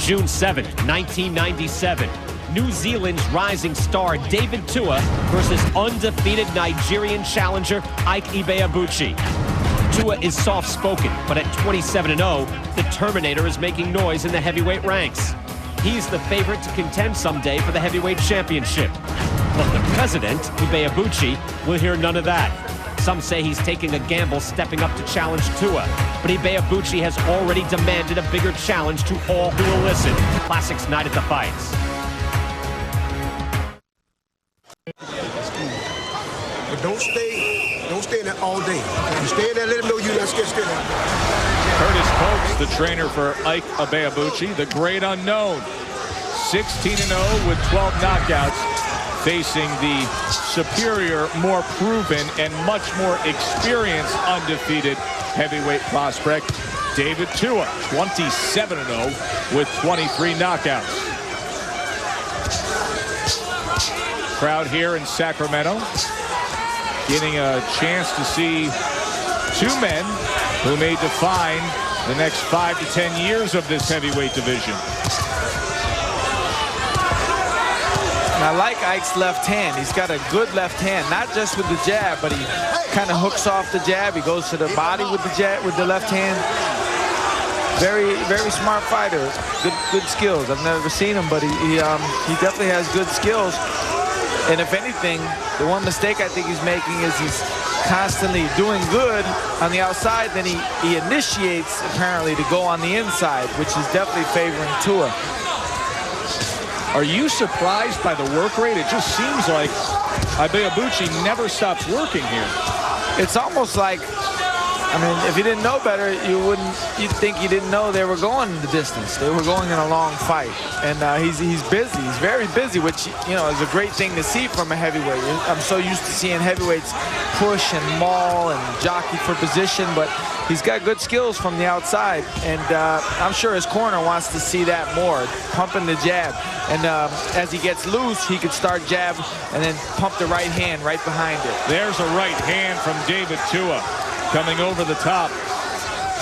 June 7, 1997. New Zealand's rising star David Tua versus undefeated Nigerian challenger Ike Ibeabuchi. Tua is soft-spoken, but at 27-0, the Terminator is making noise in the heavyweight ranks. He's the favorite to contend someday for the heavyweight championship. But the president, Ibeabuchi, will hear none of that. Some say he's taking a gamble stepping up to challenge Tua, but Ibeabuchi has already demanded a bigger challenge to all who will listen. Classics night at the fights. But don't stay in there all day. If you stay in there, let them know you're not scared. Curtis Cokes, the trainer for Ike Ibeabuchi, the great unknown. 16-0 with 12 knockouts, facing the superior, more proven, and much more experienced undefeated heavyweight prospect, David Tua, 27-0 with 23 knockouts. Crowd here in Sacramento getting a chance to see two men who may define the next 5 to 10 years of this heavyweight division. I like Ike's left hand. He's got a good left hand, not just with the jab, but he kind of hooks off the jab. He goes to the body with the jab, with the left hand. Very, very smart fighter. Good skills. I've never seen him, but he definitely has good skills. And if anything, the one mistake I think he's making is he's constantly doing good on the outside, then he initiates apparently to go on the inside, which is definitely favoring Tua. Are you surprised by the work rate? It just seems like Ibeabuchi never stops working here. It's almost like, I mean, if you didn't know better, you'd think you didn't know they were going the distance. They were going in a long fight. And he's busy. He's very busy, which, you know, is a great thing to see from a heavyweight. I'm so used to seeing heavyweights push and maul and jockey for position, but he's got good skills from the outside. And I'm sure his corner wants to see that more, pumping the jab. And as he gets loose, he could start jab and then pump the right hand right behind it. There's a right hand from David Tua. Coming over the top,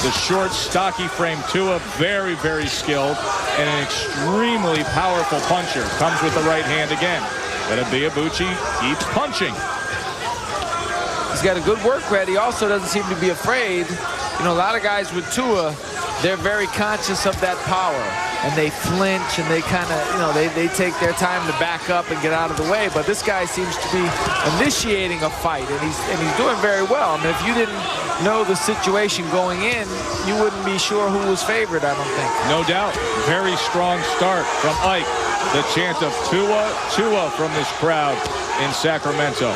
the short, stocky frame Tua, very, very skilled, and an extremely powerful puncher. Comes with the right hand again. But Ibeabuchi keeps punching. He's got a good work rate. He also doesn't seem to be afraid. You know, a lot of guys with Tua, they're very conscious of that power. And they flinch and they kind of, you know, they take their time to back up and get out of the way. But this guy seems to be initiating a fight, and he's doing very well. I mean, if you didn't know the situation going in, you wouldn't be sure who was favored, I don't think. No doubt. Very strong start from Ike. The chant of Tua, Tua from this crowd in Sacramento.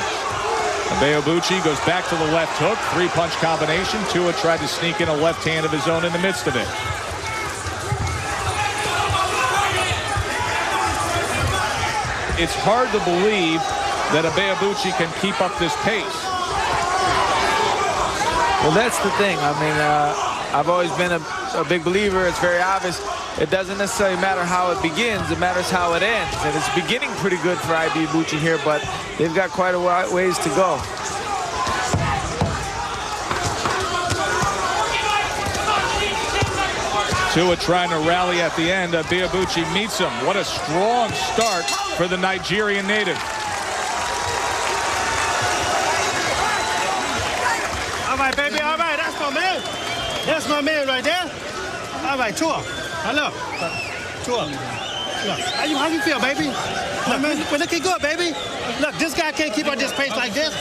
Ibeabuchi goes back to the left hook, three-punch combination. Tua tried to sneak in a left hand of his own in the midst of it. It's hard to believe that Ibeabuchi can keep up this pace. Well, that's the thing. I mean, I've always been a big believer. It's very obvious. It doesn't necessarily matter how it begins. It matters how it ends. And it's beginning pretty good for Ibeabuchi here, but they've got quite a ways to go. Tua trying to rally at the end. Ibeabuchi meets him. What a strong start for the Nigerian native. All right, baby, all right. That's my man. That's my man right there. All right, Tua. Hello. Tua. Look, how you feel, baby? Look, we're looking good, baby. Look, this guy can't keep up this pace like this.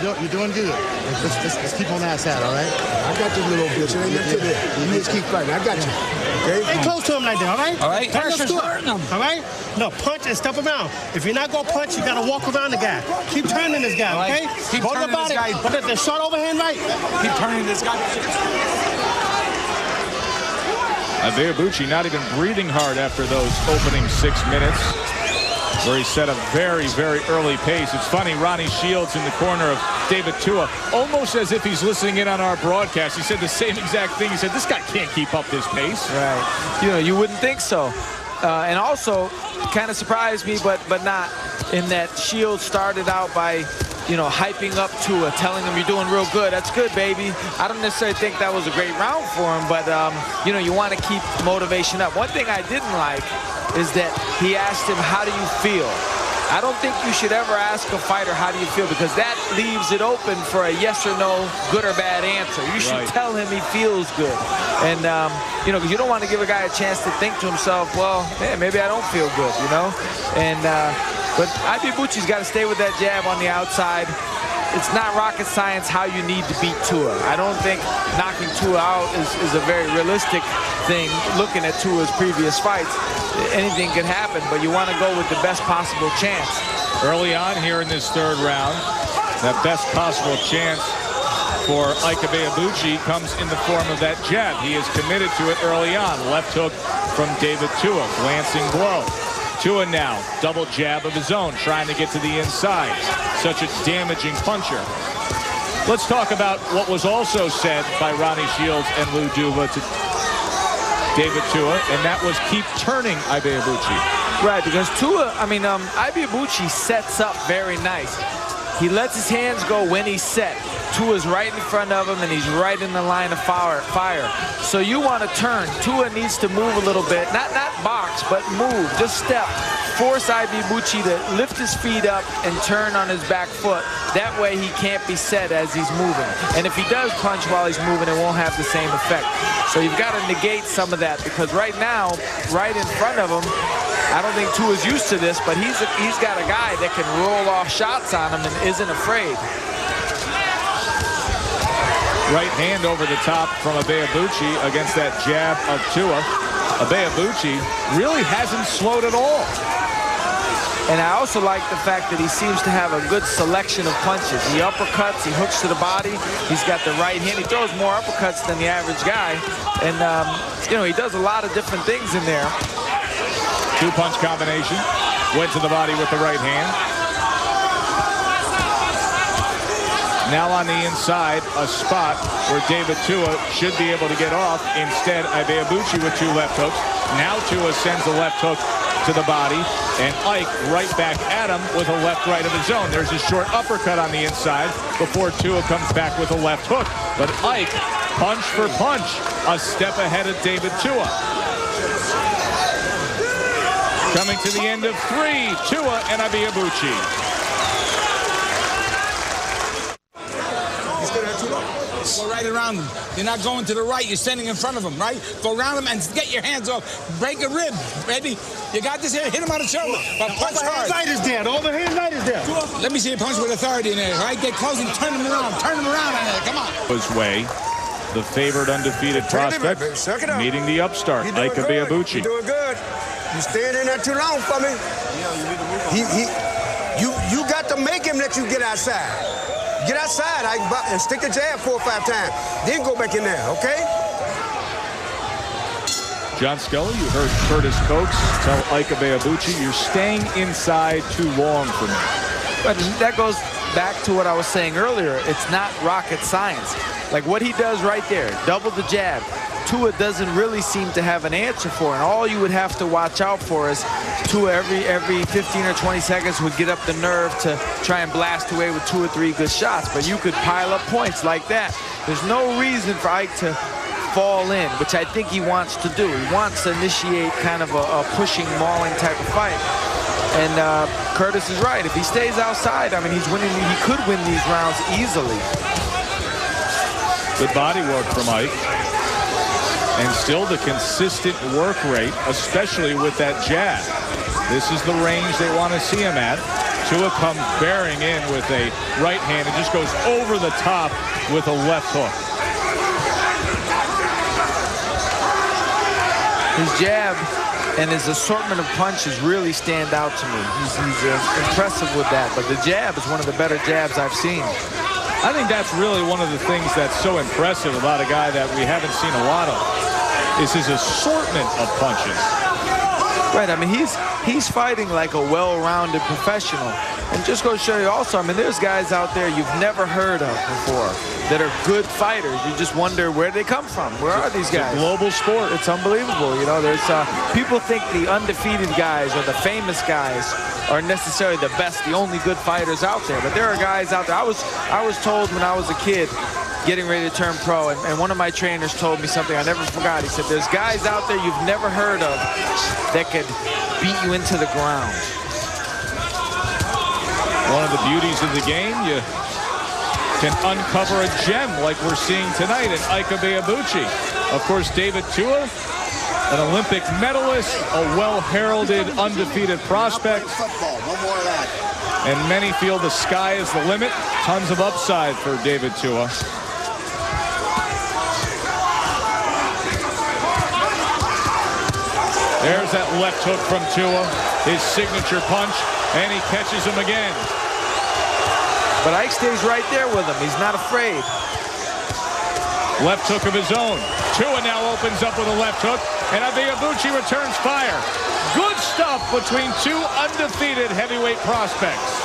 You're doing good. Let's keep on that side, all right? I got this little bitch. It ain't nothing to that. You just keep fighting. I got you. Okay? Stay close to him like that, all right? All right. Pressure's hurting him. All right? No, punch and step around. If you're not going to punch, you got to walk around the guy. Keep turning this guy, okay? Keep Hold the turning body. this guy. Put the short overhand right. Keep turning this guy. Ibeabuchi not even breathing hard after those opening 6 minutes, where he set a very, very early pace. It's funny, Ronnie Shields in the corner of David Tua, almost as if he's listening in on our broadcast. He said the same exact thing. He said, this guy can't keep up this pace. Right. You know, you wouldn't think so. And also, kind of surprised me, but not. in that Shields started out by, you know, hyping up Tua, telling him you're doing real good. That's good, baby. I don't necessarily think that was a great round for him, but, you know, you want to keep motivation up. One thing I didn't like is that he asked him, how do you feel? I don't think you should ever ask a fighter, how do you feel? Because that leaves it open for a yes or no, good or bad answer. You should tell him he feels good. And, you know, because you don't want to give a guy a chance to think to himself, well, man, maybe I don't feel good, you know? And, but Ibeabuchi's got to stay with that jab on the outside. It's not rocket science how you need to beat Tua. I don't think knocking Tua out is a very realistic thing. Looking at Tua's previous fights, anything can happen, but you want to go with the best possible chance. Early on here in this third round, that best possible chance for Ike Ibeabuchi comes in the form of that jab. He is committed to it early on. Left hook from David Tua, glancing blow. Tua now, double jab of his own, trying to get to the inside. Such a damaging puncher. Let's talk about what was also said by Ronnie Shields and Lou Duva to David Tua, and that was keep turning Ibeabuchi. Right, because Tua, Ibeabuchi sets up very nice. He lets his hands go when he's set. Tua's right in front of him, and he's right in the line of fire. So you want to turn. Tua needs to move a little bit. Not box, but move. Just step. Force Ibeabuchi to lift his feet up and turn on his back foot. That way he can't be set as he's moving. And if he does punch while he's moving, it won't have the same effect. So you've got to negate some of that, because right now, right in front of him, I don't think Tua's used to this, but he's got a guy that can roll off shots on him and isn't afraid. Right hand over the top from Ibeabuchi against that jab of Tua. Ibeabuchi really hasn't slowed at all. And I also like the fact that he seems to have a good selection of punches. He uppercuts, he hooks to the body, he's got the right hand. He throws more uppercuts than the average guy. And, you know, he does a lot of different things in there. Two-punch combination. Went to the body with the right hand. Now on the inside, a spot where David Tua should be able to get off. Instead, Ibeabuchi with two left hooks. Now Tua sends a left hook to the body, and Ike right back at him with a left-right of his own. There's a short uppercut on the inside before Tua comes back with a left hook. But Ike, punch for punch, a step ahead of David Tua. Coming to the end of three, Tua and Ibeabuchi. Go right around him. You're not going to the right. You're standing in front of him, right? Go around him and get your hands off. Break a rib, baby. You got this here. Hit him on the shoulder. But punch hard. Overhand right is there. The overhand right is there. Let me see you punch with authority in there, right? Get close and turn him around. Turn him around on there. Come on. His way, the favored undefeated prospect, meeting the upstart, Ike Ibeabuchi. You're doing good. You staying in there too long for me. You got to make him let you get outside. Get outside, and stick the jab 4 or 5 times. Then go back in there, okay? John Scully, you heard Curtis Coates tell Ike Ibeabuchi, you're staying inside too long for me. But that goes back to what I was saying earlier. It's not rocket science. Like what he does right there, double the jab. Tua doesn't really seem to have an answer for it. And all you would have to watch out for is Tua every 15 or 20 seconds would get up the nerve to try and blast away with 2 or 3 good shots. But you could pile up points like that. There's no reason for Ike to fall in, which I think he wants to do. He wants to initiate kind of a pushing, mauling type of fight. And Curtis is right. If he stays outside, I mean, he's winning. He could win these rounds easily. Good body work from Ike. And still the consistent work rate, especially with that jab. This is the range they want to see him at. Tua comes bearing in with a right hand and just goes over the top with a left hook. His jab and his assortment of punches really stand out to me. He's impressive with that, but the jab is one of the better jabs I've seen. I think that's really one of the things that's so impressive about a guy that we haven't seen a lot of, is his assortment of punches. Right, I mean, he's fighting like a well-rounded professional. And just go show you also, I mean, there's guys out there you've never heard of before. that are good fighters. You just wonder where they come from. Where are these guys? It's a global sport. It's unbelievable. You know, there's people think the undefeated guys or the famous guys are necessarily the best, the only good fighters out there. But there are guys out there. I was told when I was a kid, getting ready to turn pro, and one of my trainers told me something I never forgot. He said, there's guys out there you've never heard of that could beat you into the ground. One of the beauties of the game, you can uncover a gem like we're seeing tonight in Ike Ibeabuchi. Of course, David Tua, an Olympic medalist, a well-heralded, undefeated prospect. And many feel the sky is the limit. Tons of upside for David Tua. There's that left hook from Tua, his signature punch, and he catches him again. But Ike stays right there with him. He's not afraid. Left hook of his own. Tua now opens up with a left hook, and Ibeabuchi returns fire. Good stuff between two undefeated heavyweight prospects.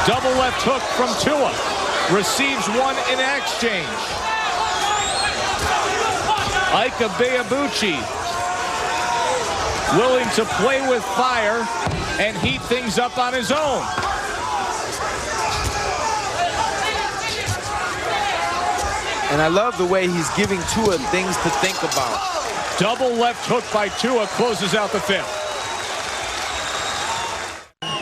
Double left hook from Tua. Receives one in exchange. Ike Ibeabuchi willing to play with fire and heat things up on his own. And I love the way he's giving Tua things to think about. Double left hook by Tua closes out the fifth.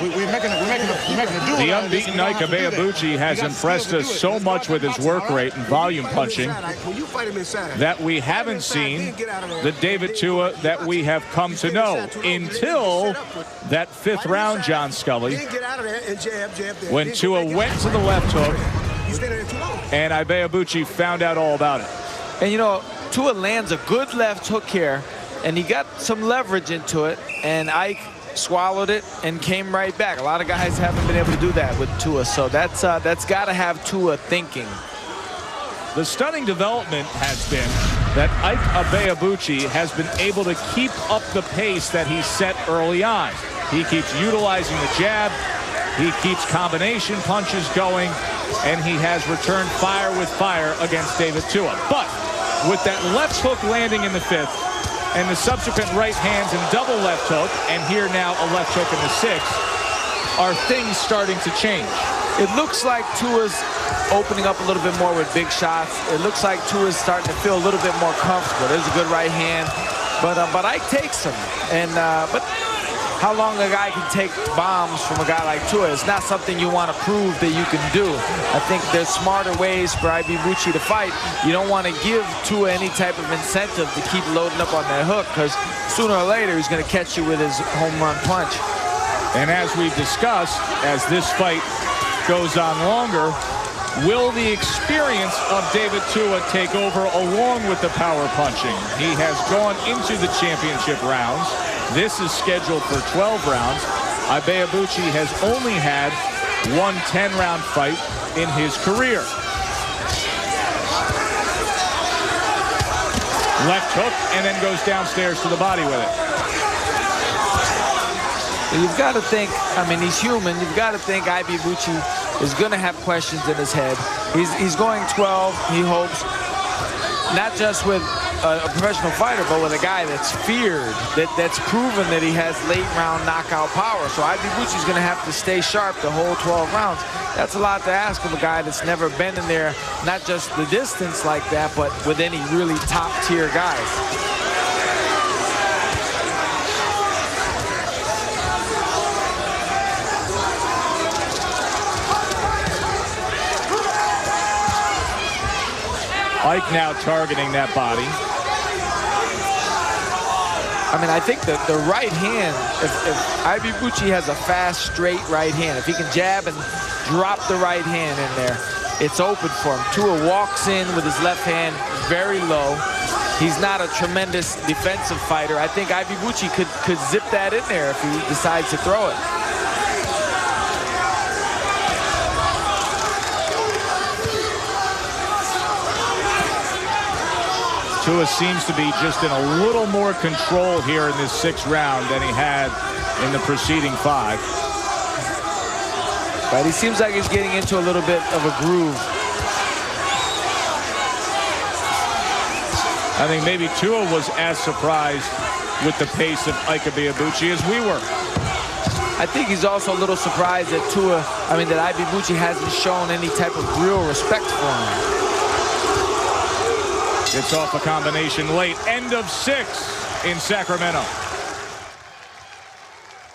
We're making a duel. The unbeaten Ike Ibeabuchi has impressed us so much with his work rate and volume punching that we haven't seen the David Tua that we have come to know until that fifth round, John Scully, when Tua went to the left hook and Ibeabuchi found out all about it. And you know, Tua lands a good left hook here, and he got some leverage into it, and Ike swallowed it and came right back. A lot of guys haven't been able to do that with Tua, so that's got to have Tua thinking. The stunning development has been that Ike Ibeabuchi has been able to keep up the pace that he set early on. He keeps utilizing the jab, he keeps combination punches going, and he has returned fire with fire against David Tua. But with that left hook landing in the fifth, and the subsequent right hands and double left hook, and here now a left hook in the sixth, are things starting to change. It looks like Tua's opening up a little bit more with big shots. It looks like Tua's starting to feel a little bit more comfortable. There's a good right hand, but Ike takes him. And but how long a guy can take bombs from a guy like Tua is not something you want to prove that you can do. I think there's smarter ways for Ibeabuchi to fight. You don't want to give Tua any type of incentive to keep loading up on that hook, because sooner or later he's going to catch you with his home run punch. And as we've discussed, as this fight goes on longer, will the experience of David Tua take over along with the power punching? He has gone into the championship rounds. This is scheduled for 12 rounds. Ibeabuchi has only had one 10-round fight in his career. Left hook, and then goes downstairs to the body with it. You've got to think, I mean, he's human. You've got to think Ibeabuchi is going to have questions in his head. He's going 12, he hopes, not just with a professional fighter, but with a guy that's feared, that's proven that he has late-round knockout power. So Ibeabuchi's going to have to stay sharp the whole 12 rounds. That's a lot to ask of a guy that's never been in there, not just the distance like that, but with any really top-tier guys. Ike now targeting that body. I mean, I think the right hand, if Ibeabuchi has a fast, straight right hand, if he can jab and drop the right hand in there, it's open for him. Tua walks in with his left hand very low. He's not a tremendous defensive fighter. I think Ibeabuchi could zip that in there if he decides to throw it. Tua seems to be just in a little more control here in this sixth round than he had in the preceding five. But he seems like he's getting into a little bit of a groove. I think maybe Tua was as surprised with the pace of Ike Ibeabuchi as we were. I think he's also a little surprised that that Ibeabuchi hasn't shown any type of real respect for him. It's off a combination late. End of 6 in Sacramento.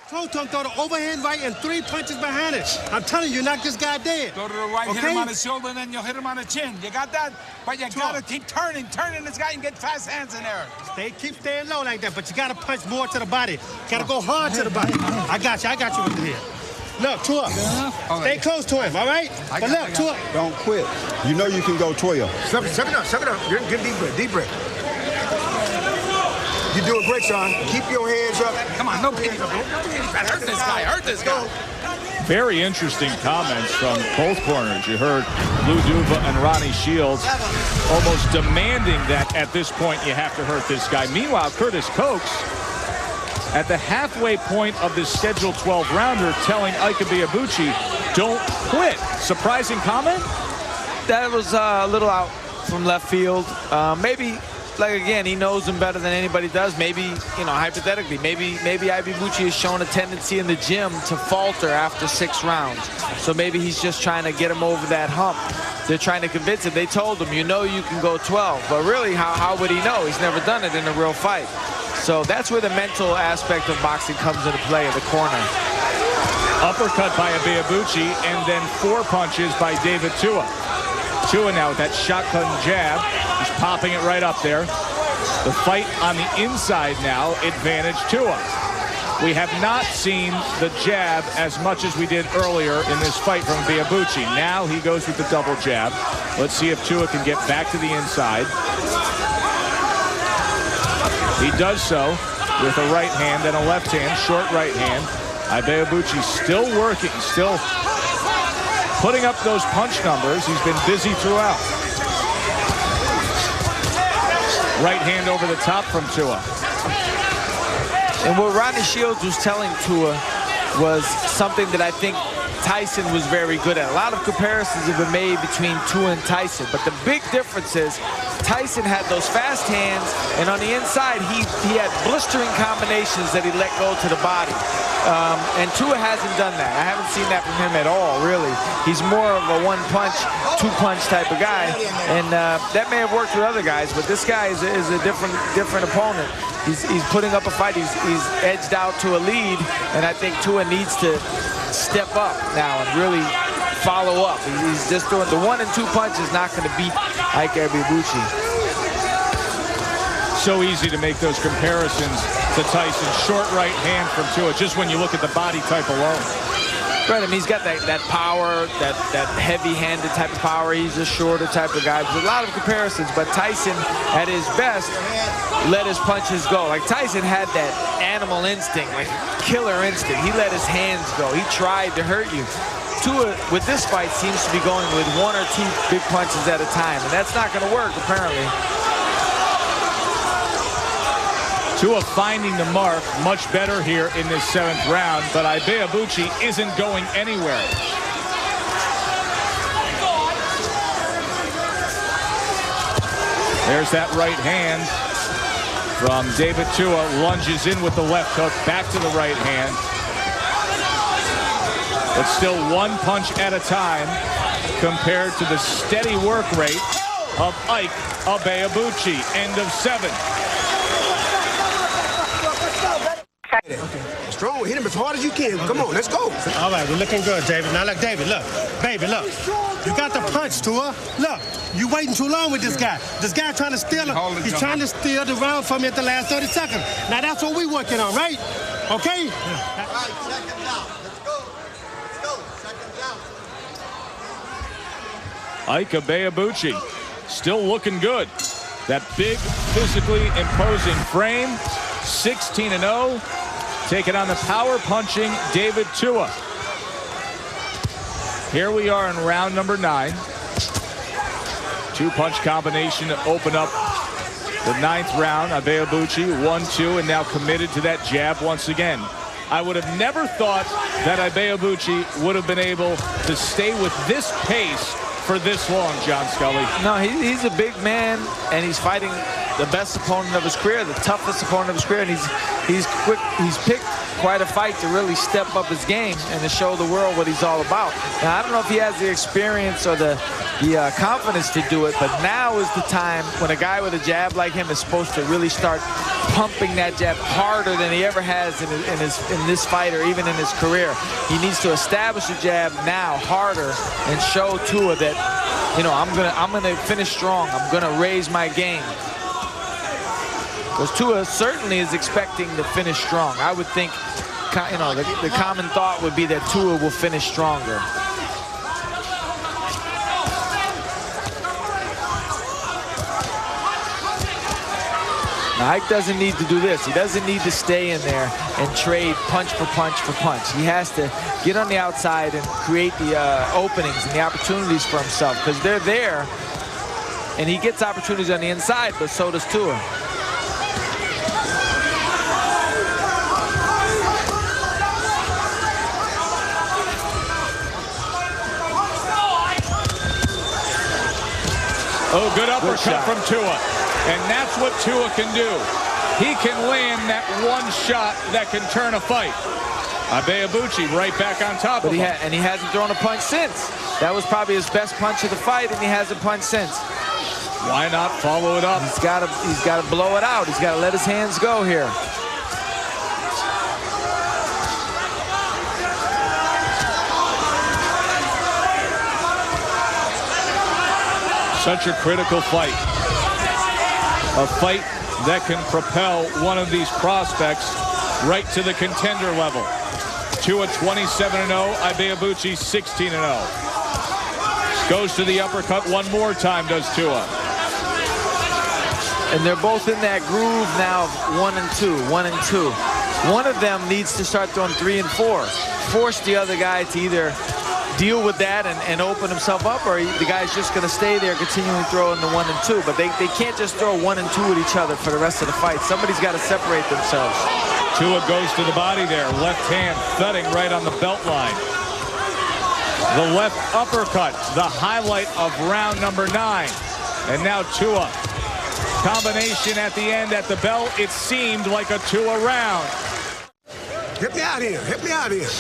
Throw the overhand right and 3 punches behind it. I'm telling you, knock this guy dead. Go to the right, okay? hit him on the shoulder, and then you'll hit him on the chin. You got that? But you got to keep turning this guy and get fast hands in there. Keep staying low like that, but you got to punch more to the body. Got to go hard to the body. I got you with the head. Look, Tua, stay close to him, all right? But look, Tua. Don't quit. You know you can go 12. Suck it up. Get deep breath. You're doing great, Sean. Keep your hands up. Come on, no pity. Hurt this guy. Very interesting comments from both corners. You heard Lou Duva and Ronnie Shields almost demanding that at this point you have to hurt this guy. Meanwhile, Curtis Cokes at the halfway point of this scheduled 12-rounder telling Ike Ibeabuchi, don't quit. Surprising comment? That was a little out from left field. Maybe, like again, he knows him better than anybody does. Maybe, hypothetically, maybe Ibeabuchi has shown a tendency in the gym to falter after 6 rounds. So maybe he's just trying to get him over that hump. They're trying to convince him. They told him, you can go 12. But really, how would he know? He's never done it in a real fight. So that's where the mental aspect of boxing comes into play in the corner. Uppercut by Ibeabuchi and then 4 punches by David Tua. Tua now with that shotgun jab. He's popping it right up there. The fight on the inside now, advantage Tua. We have not seen the jab as much as we did earlier in this fight from Ibeabuchi. Now he goes with the double jab. Let's see if Tua can get back to the inside. He does so with a right hand and a left hand, short right hand. Ibeabuchi still working, still putting up those punch numbers. He's been busy throughout. Right hand over the top from Tua. And what Ronnie Shields was telling Tua was something that I think Tyson was very good at. A lot of comparisons have been made between Tua and Tyson, but the big difference is Tyson had those fast hands, and on the inside, he had blistering combinations that he let go to the body. And Tua hasn't done that. I haven't seen that from him at all, really. He's more of a one-punch, two-punch type of guy, and that may have worked with other guys, but this guy is a different opponent. He's putting up a fight. He's edged out to a lead, and I think Tua needs to step up now and really follow up. He's just doing the 1 and 2 punch is not going to beat Ike Ibeabuchi. So easy to make those comparisons to Tyson's short right hand from Tua, just when you look at the body type alone. Right, I mean, he's got that power, that heavy-handed type of power. He's a shorter type of guy. There's a lot of comparisons, but Tyson, at his best, let his punches go. Like, Tyson had that animal instinct, like killer instinct. He let his hands go. He tried to hurt you. Tua, with this fight, seems to be going with 1 or 2 big punches at a time, and that's not going to work, apparently. Tua finding the mark much better here in this 7th round, but Ibeabuchi isn't going anywhere. There's that right hand from David Tua. Lunges in with the left hook, back to the right hand. But still 1 punch at a time compared to the steady work rate of Ike Ibeabuchi. End of 7. Strong. Hit him as hard as you can. Come on, let's go. All right, we're looking good, David. Now, look, David, look. Baby, look. You got the punch, Tua. Look, you waiting too long with this guy. This guy trying to steal him. He's trying to steal the round from you at the last 30 seconds. Now, that's what we're working on, right? Okay? All right, second down. Let's go. Let's go. Second down. Ike Ibeabuchi still looking good. That big, physically imposing frame. 16-0. Taking on the power-punching David Tua. Here we are in round number 9. 2-punch combination to open up the 9th round. Ibeabuchi 1-2 and now committed to that jab once again. I would have never thought that Ibeabuchi would have been able to stay with this pace for this long, John Scully. No, he's a big man, and he's fighting the best opponent of his career, the toughest opponent of his career, and he's quick. He's picked quite a fight to really step up his game and to show the world what he's all about. Now, I don't know if he has the experience or the confidence to do it, but now is the time when a guy with a jab like him is supposed to really start pumping that jab harder than he ever has in this fight or even in his career. He needs to establish a jab now harder and show Tua that, you know, I'm gonna finish strong. I'm gonna raise my game. Because Tua certainly is expecting to finish strong. I would think, you know, the common thought would be that Tua will finish stronger. Now, Ike doesn't need to do this. He doesn't need to stay in there and trade punch for punch for punch. He has to get on the outside and create the openings and the opportunities for himself, because they're there, and he gets opportunities on the inside, but so does Tua. Oh, good uppercut from Tua. And that's what Tua can do. He can land that one shot that can turn a fight. Ibeabuchi right back on top of him. And he hasn't thrown a punch since. That was probably his best punch of the fight, and he hasn't punched since. Why not follow it up? He's got to blow it out. He's got to let his hands go here. Such a critical fight. A fight that can propel one of these prospects right to the contender level. Tua 27-0, Ibeabuchi 16-0. Goes to the uppercut one more time, does Tua. And they're both in that groove now of 1 and 2, 1 and 2. One of them needs to start throwing 3 and 4. Force the other guy to either deal with that and open himself up, or the guy's just going to stay there continuing throwing the 1 and 2. But they can't just throw 1 and 2 at each other for the rest of the fight. Somebody's got to separate themselves. Tua goes to the body there. Left hand thudding right on the belt line. The left uppercut, the highlight of round number 9. And now Tua. Combination at the end at the bell. It seemed like a Tua round. Hit me out here. Hit me out here.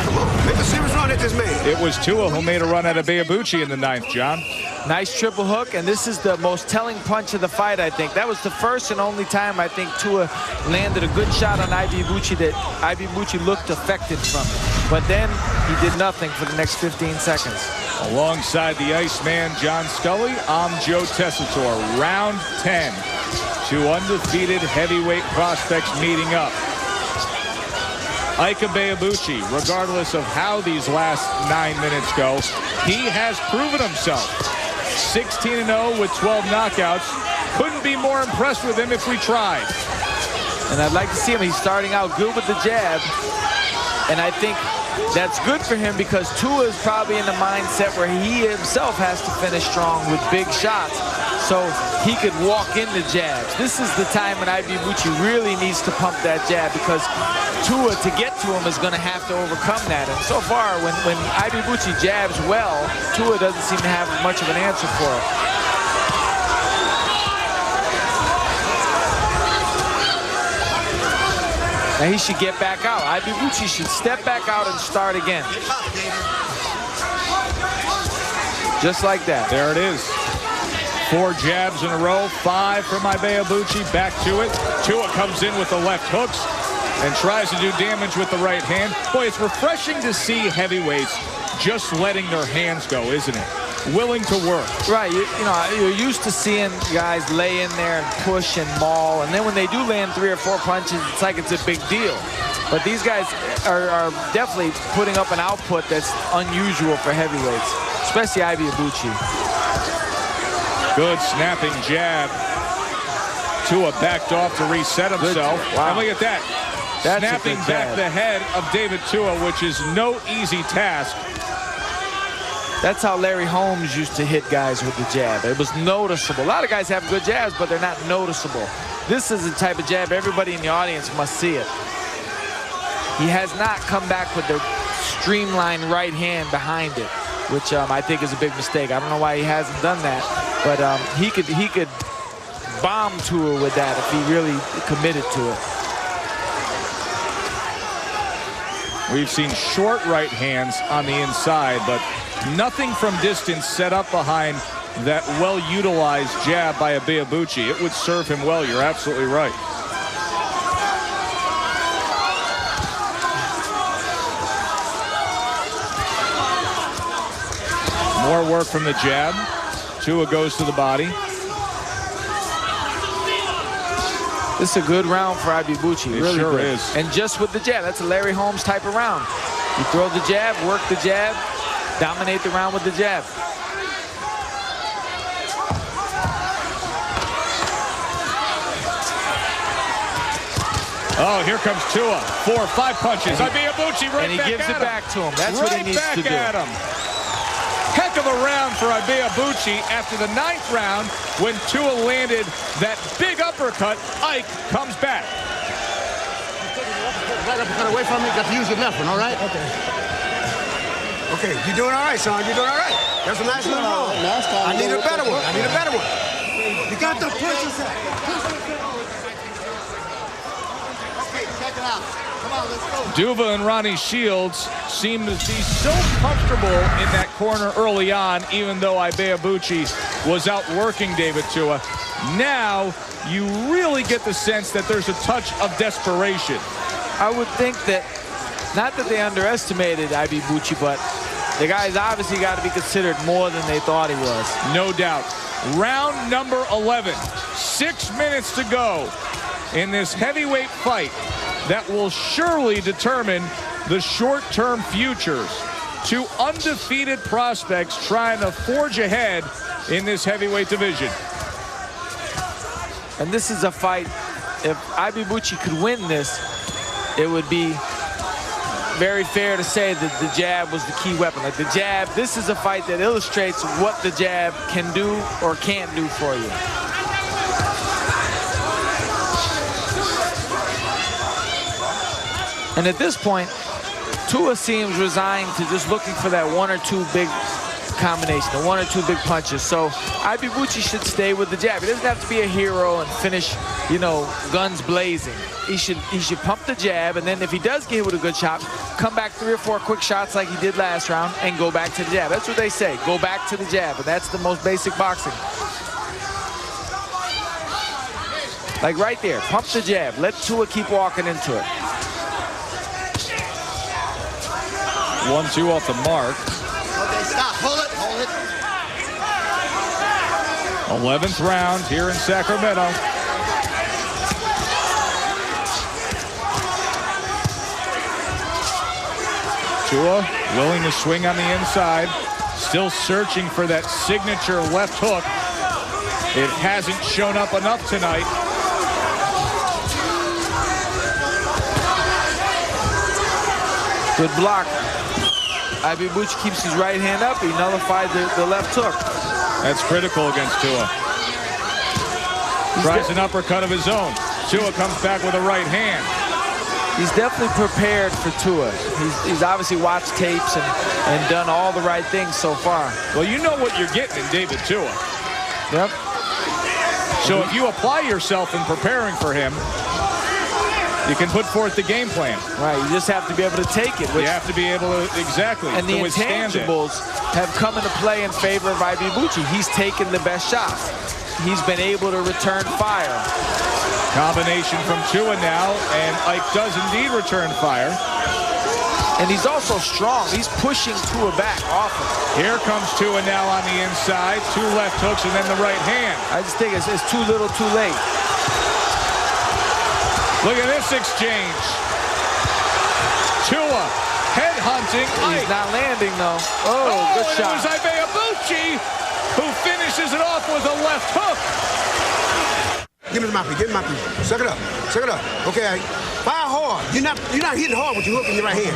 Come on, make a serious run at this man. It was Tua who made a run at Ibeabuchi in the 9th, John. Nice triple hook, and this is the most telling punch of the fight, I think. That was the first and only time I think Tua landed a good shot on Ibeabuchi that Ibeabuchi looked affected from it. But then he did nothing for the next 15 seconds. Alongside the Iceman, John Scully, I'm Joe Tessitore. Round 10. 2 undefeated heavyweight prospects meeting up. Ike Ibeabuchi, regardless of how these last 9 minutes go, he has proven himself. 16-0 with 12 knockouts. Couldn't be more impressed with him if we tried. And I'd like to see him. He's starting out good with the jab. And I think that's good for him because Tua is probably in the mindset where he himself has to finish strong with big shots, so he could walk into jabs. This is the time when Ibeabuchi really needs to pump that jab, because Tua, to get to him, is going to have to overcome that. And so far, when Ibeabuchi jabs well, Tua doesn't seem to have much of an answer for it. Now he should get back out. Ibeabuchi should step back out and start again. Just like that. There it is. 4 jabs in a row, 5 from Ibeabuchi. Back to it. Tua comes in with the left hooks and tries to do damage with the right hand. Boy, it's refreshing to see heavyweights just letting their hands go, isn't it? Willing to work. Right, you know, you're used to seeing guys lay in there and push and maul, and then when they do land 3 or 4 punches, it's like it's a big deal. But these guys are definitely putting up an output that's unusual for heavyweights, especially Ibeabuchi. Good snapping jab. Tua backed off to reset himself. Wow. And look at that. That's snapping back the head of David Tua, which is no easy task. That's how Larry Holmes used to hit guys with the jab. It was noticeable. A lot of guys have good jabs, but they're not noticeable. This is the type of jab everybody in the audience must see it. he has not come back with the streamlined right hand behind it, which I think is a big mistake. I don't know why he hasn't done that, but he could bomb Tua with that if he really committed to it. We've seen short right hands on the inside, but nothing from distance set up behind that well-utilized jab by Ibeabuchi. It would serve him well. You're absolutely right. More work from the jab. Tua goes to the body. This is a good round for Ibeabuchi. It really sure good. is. And just with the jab, that's a Larry Holmes type of round. You throw the jab, work the jab, dominate the round with the jab. Oh, here comes Tua. 4 or 5 punches. Ibeabuchi right back at him. And he gives it back to him. That's what he needs to do. Right back at him. Heck of a round for Ibeabuchi. After the 9th round, when Tua landed that big uppercut, Ike comes back. Right uppercut away from me. Got to use your left one, all right? Okay. Okay, you're doing all right, son. You're doing all right. That's a nice little roll. I need a better one. I need a better one. You got to push yourself. Okay, check it out. Come on, let's go. Duva and Ronnie Shields seem to be so comfortable in that corner early on, even though Ibeabuchi was outworking David Tua. Now, you really get the sense that there's a touch of desperation. I would think that, not that they underestimated Ibeabuchi, but the guy's obviously got to be considered more than they thought he was. No doubt. Round number 11. 6 minutes to go in this heavyweight fight that will surely determine the short-term futures. 2 undefeated prospects trying to forge ahead in this heavyweight division. And this is a fight, if Ibeabuchi could win this, it would be very fair to say that the jab was the key weapon. Like the jab, this is a fight that illustrates what the jab can do or can't do for you. And at this point, Tua seems resigned to just looking for that 1 or 2 big combination, the 1 or 2 big punches. So Ibeabuchi should stay with the jab. He doesn't have to be a hero and finish, you know, guns blazing. He should pump the jab, and then if he does get hit with a good shot, come back 3 or 4 quick shots like he did last round and go back to the jab. That's what they say, go back to the jab, and that's the most basic boxing. Like right there, pump the jab. Let Tua keep walking into it. 1-2 off the mark. Okay, stop. Hold it. Hold it. 11th round here in Sacramento. Tua willing to swing on the inside. Still searching for that signature left hook. It hasn't shown up enough tonight. Good block. Ibeabuchi keeps his right hand up. He nullified the left hook. That's critical against Tua. Tries an uppercut of his own. Tua comes back with a right hand. He's definitely prepared for Tua. He's obviously watched tapes and done all the right things so far. Well, you know what you're getting in David Tua. Yep. So if you apply yourself in preparing for him, you can put forth the game plan. Right, you just have to be able to take it. You have to be able to, exactly, and the intangibles have come into play in favor of Ibeabuchi. He's taken the best shots. He's been able to return fire. Combination from Tua now, and Ike does indeed return fire. And he's also strong. He's pushing Tua back often. Here comes Tua now on the inside. 2 left hooks and then the right hand. I just think it's too little, too late. Look at this exchange. Tua head hunting. He's Ike. not landing though. Oh, good shot. It was Ibeabuchi who finishes it off with a left hook. Give me my piece. Give me my piece. Suck it up. Suck it up. Okay, Ike. Fire hard. You're not hitting hard with your hook in your right hand.